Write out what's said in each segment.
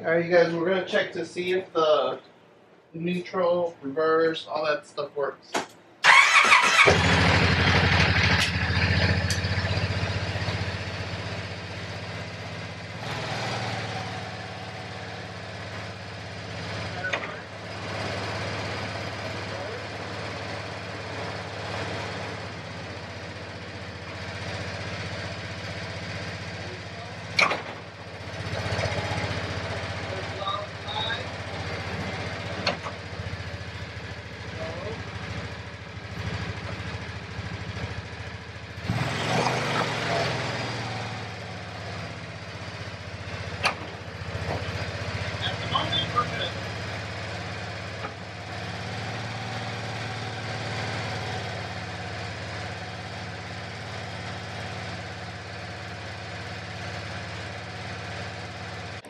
Alright, you guys, we're gonna check to see if the neutral, reverse, all that stuff works.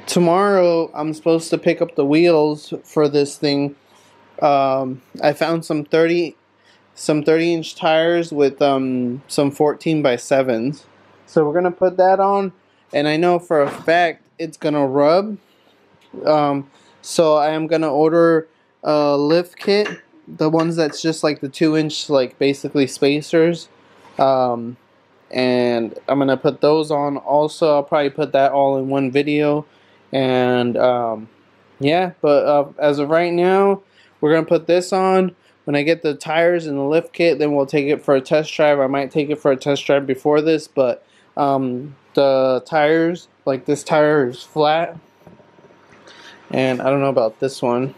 Tomorrow, I'm supposed to pick up the wheels for this thing. I found some 30-inch tires with some 14x7s. So we're gonna put that on, and I know for a fact it's gonna rub. So I am gonna order a lift kit, the ones that's just like the 2-inch, like basically spacers. And I'm gonna put those on. Also, I'll probably put that all in one video. And yeah, but as of right now, we're gonna put this on. When I get the tires and the lift kit, then we'll take it for a test drive. I might take it for a test drive before this, but the tires, like this tire is flat, and I don't know about this one.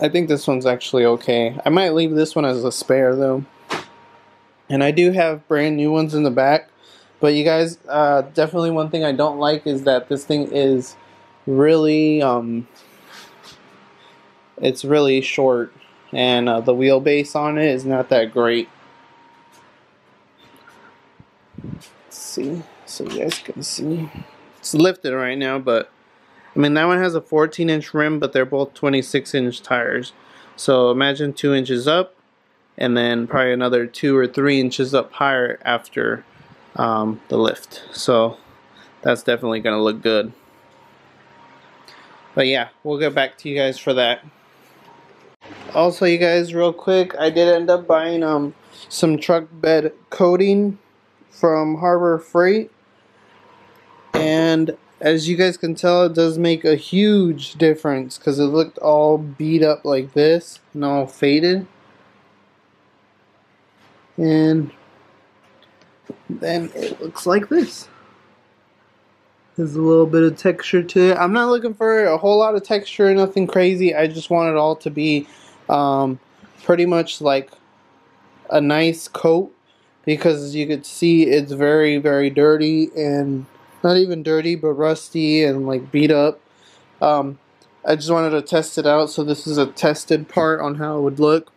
I think this one's actually okay. I might leave this one as a spare though. And I do have brand new ones in the back. But you guys, definitely one thing I don't like is that this thing is really, it's really short. And the wheelbase on it is not that great. Let's see, so you guys can see. It's lifted right now, but, I mean, that one has a 14-inch rim, but they're both 26-inch tires. So imagine 2 inches up, and then probably another 2 or 3 inches up higher after the lift. So that's definitely gonna look good. But yeah, we'll get back to you guys for that. Also, you guys, real quick, I did end up buying some truck bed coating from Harbor Freight, and as you guys can tell, it does make a huge difference because it looked all beat up like this and all faded. And then it looks like this. There's a little bit of texture to it. I'm not looking for a whole lot of texture, nothing crazy. I just want it all to be pretty much like a nice coat, because as you can see, it's very, very dirty, and not even dirty, but rusty and like beat up. I just wanted to test it out, so this is a tested part on how it would look.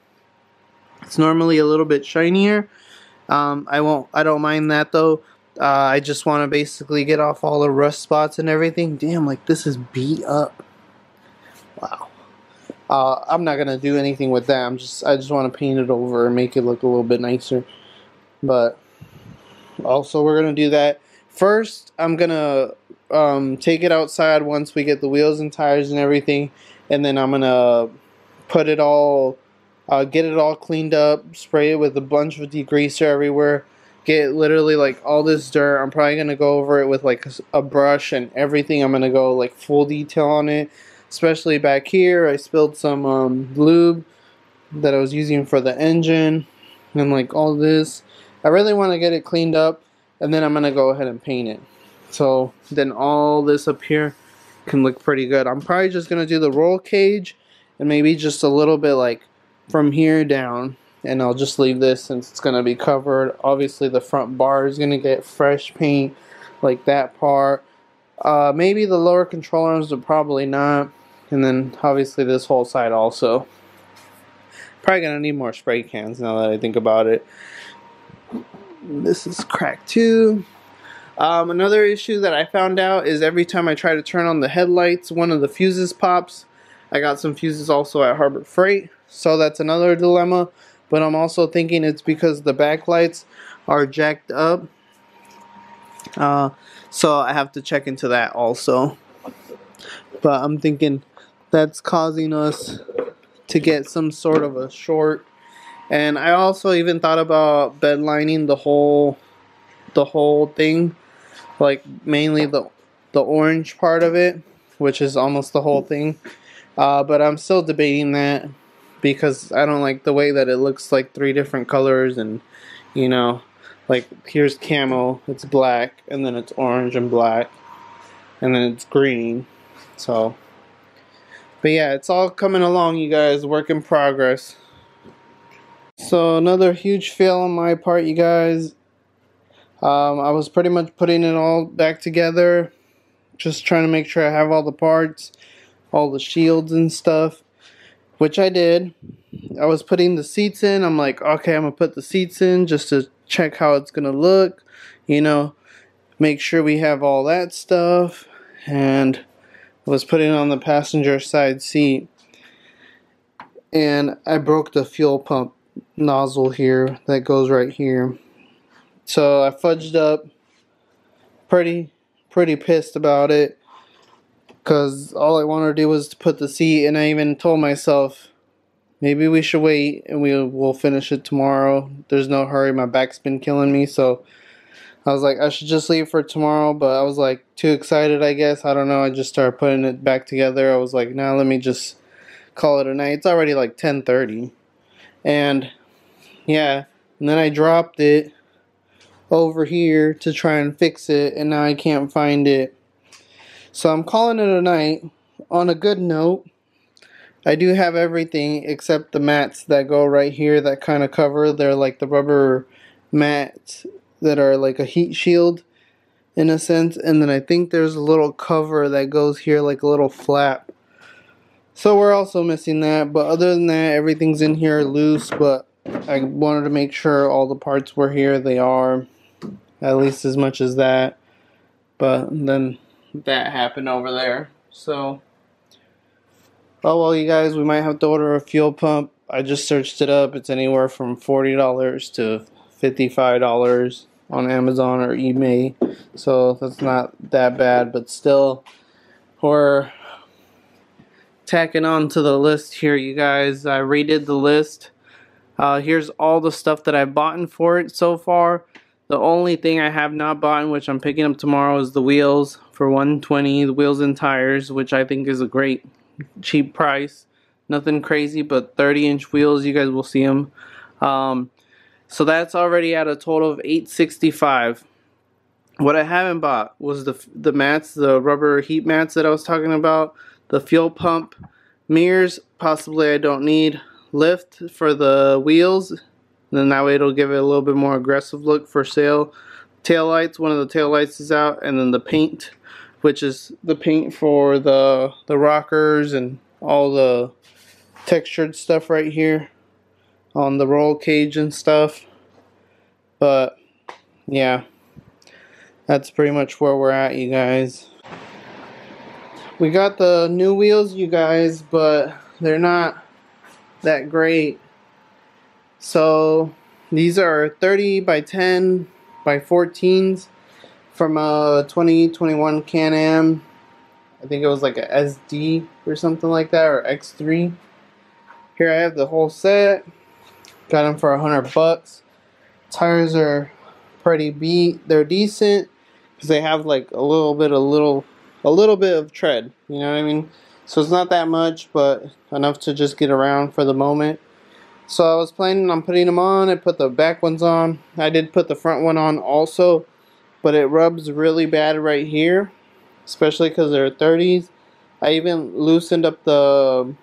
It's normally a little bit shinier. I don't mind that though. I just want to basically get off all the rust spots and everything. Damn, like this is beat up. Wow. I'm not gonna do anything with that. I just want to paint it over and make it look a little bit nicer. But also, we're gonna do that. First, I'm gonna take it outside once we get the wheels and tires and everything, and then I'm gonna put it all. Get it all cleaned up, spray it with a bunch of degreaser everywhere, get literally like all this dirt. I'm probably going to go over it with like a brush and everything. I'm going to go like full detail on it, especially back here. I spilled some lube that I was using for the engine and like all this. I really want to get it cleaned up, and then I'm going to go ahead and paint it. So then all this up here can look pretty good. I'm probably just going to do the roll cage and maybe just a little bit like from here down, and I'll just leave this since it's going to be covered. Obviously the front bar is going to get fresh paint, like that part. Maybe the lower control arms, but probably not. And then obviously this whole side also. Probably going to need more spray cans now that I think about it. This is cracked too. Another issue that I found out is every time I try to turn on the headlights, one of the fuses pops. I got some fuses also at Harbor Freight, so that's another dilemma. But I'm also thinking it's because the backlights are jacked up. So I have to check into that also. but I'm thinking that's causing us to get some sort of a short. And I also even thought about bed lining the whole thing, like mainly the orange part of it, which is almost the whole thing. But I'm still debating that because I don't like the way that it looks like three different colors, and you know, like here's camo, it's black, and then it's orange and black, and then it's green. So, but yeah, it's all coming along, you guys. Work in progress. So another huge fail on my part, you guys. I was pretty much putting it all back together, just trying to make sure I have all the parts, all the shields and stuff, which I did. I was putting the seats in. I'm like, okay, I'm gonna put the seats in just to check how it's gonna look, you know, make sure we have all that stuff. And I was putting it on the passenger side seat, and I broke the fuel pump nozzle here that goes right here. So I fudged up, pretty pissed about it, because all I wanted to do was to put the seat, and I even told myself maybe we should wait and we'll finish it tomorrow. There's no hurry, my back's been killing me, so I was like I should just leave for tomorrow, but I was like too excited, I guess. I don't know, I just started putting it back together. I was like, nah, let me just call it a night. It's already like 10:30. And yeah, and then I dropped it over here to try and fix it, and now I can't find it. So I'm calling it a night. On a good note, I do have everything except the mats that go right here that kind of cover. They're like the rubber mats that are like a heat shield in a sense. And then I think there's a little cover that goes here, like a little flap. So we're also missing that. But other than that, everything's in here loose. But I wanted to make sure all the parts were here. They are, at least as much as that. But then that happened over there. So, oh well, you guys, we might have to order a fuel pump. I just searched it up. It's anywhere from $40 to $55 on Amazon or eBay. So that's not that bad, but still, we're tacking on to the list here, you guys. I redid the list. Here's all the stuff that I've bought for it so far. The only thing I have not bought, which I'm picking up tomorrow, is the wheels for $120. The wheels and tires, which I think is a great cheap price. Nothing crazy, but 30-inch wheels. You guys will see them. So that's already at a total of $865. What I haven't bought was the mats, the rubber heat mats that I was talking about. The fuel pump mirrors, possibly I don't need. Lift for the wheels, then that way it'll give it a little bit more aggressive look for sale. Tail lights, one of the tail lights is out, and then the paint, which is the paint for the rockers and all the textured stuff right here on the roll cage and stuff. But yeah, that's pretty much where we're at, you guys. We got the new wheels, you guys, but they're not that great. So these are 30 by 10 by 14s from a 2021 Can-Am. I think it was like a SD or something like that, or X3. Here I have the whole set. Got them for $100. Tires are pretty beat. They're decent because they have like a little bit of tread. You know what I mean? So it's not that much, but enough to just get around for the moment. So I was planning on putting them on. I put the back ones on. I did put the front one on also, but it rubs really bad right here, especially because they're 30s. I even loosened up the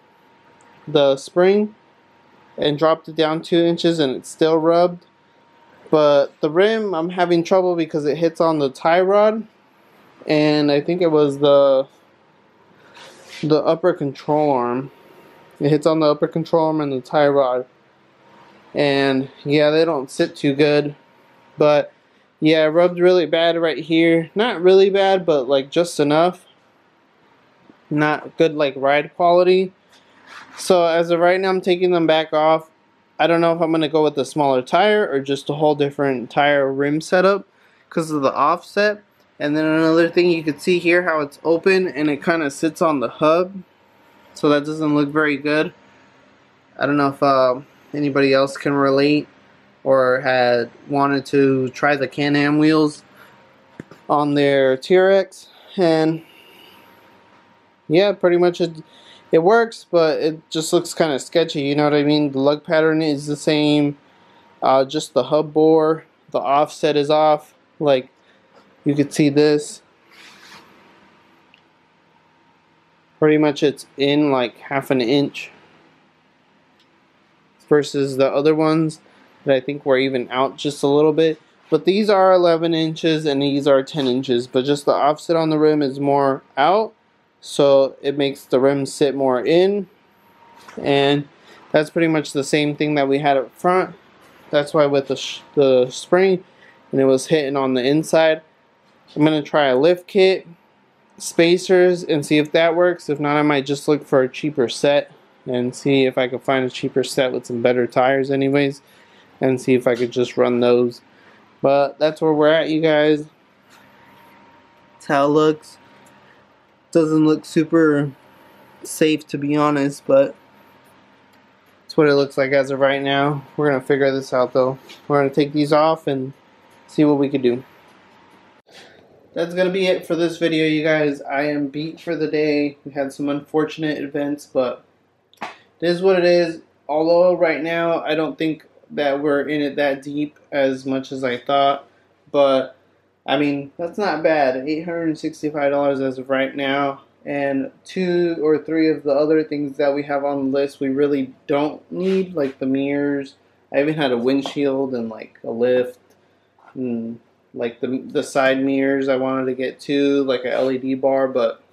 spring and dropped it down 2 inches, and it still rubbed. But the rim, I'm having trouble because it hits on the tie rod, and I think it was the upper control arm. It hits on the upper control arm and the tie rod. And yeah, they don't sit too good. But yeah, it rubbed really bad right here. Not really bad, but like just enough. Not good like ride quality. So as of right now, I'm taking them back off. I don't know if I'm going to go with a smaller tire or just a whole different tire rim setup because of the offset. And then another thing, you can see here how it's open and it kind of sits on the hub, so that doesn't look very good. I don't know if anybody else can relate or had wanted to try the Can-Am wheels on their TRX, and yeah, pretty much it works, but it just looks kind of sketchy, you know what I mean? The lug pattern is the same, just the hub bore, the offset is off. Like, you could see this. Pretty much it's in like half an inch versus the other ones that I think were even out just a little bit. But these are 11 inches and these are 10 inches, but just the offset on the rim is more out, so it makes the rim sit more in. And that's pretty much the same thing that we had up front. That's why with the spring, and it was hitting on the inside. I'm going to try a lift kit, spacers, and see if that works. If not, I might just look for a cheaper set and see if I can find a cheaper set with some better tires anyways, and see if I could just run those. But that's where we're at, you guys. That's how it looks. Doesn't look super safe, to be honest, but that's what it looks like as of right now. We're going to figure this out though. We're going to take these off and see what we can do. That's going to be it for this video, you guys. I am beat for the day. We had some unfortunate events, but it is what it is. Although right now I don't think that we're in it that deep as much as I thought, but I mean, that's not bad. $865 as of right now, and 2 or 3 of the other things that we have on the list we really don't need, like the mirrors. I even had a windshield and like a lift, and like the side mirrors I wanted to get too, like a LED bar, but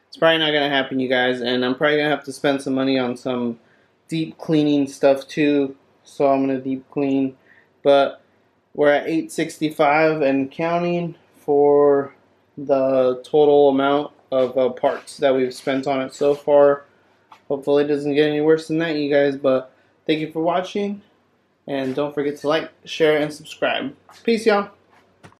it's probably not gonna happen, you guys, and I'm probably gonna have to spend some money on some deep cleaning stuff too. So I'm gonna deep clean, but we're at $865 and counting for the total amount of parts that we've spent on it so far. Hopefully it doesn't get any worse than that, you guys, but thank you for watching, and don't forget to like, share, and subscribe. Peace, y'all.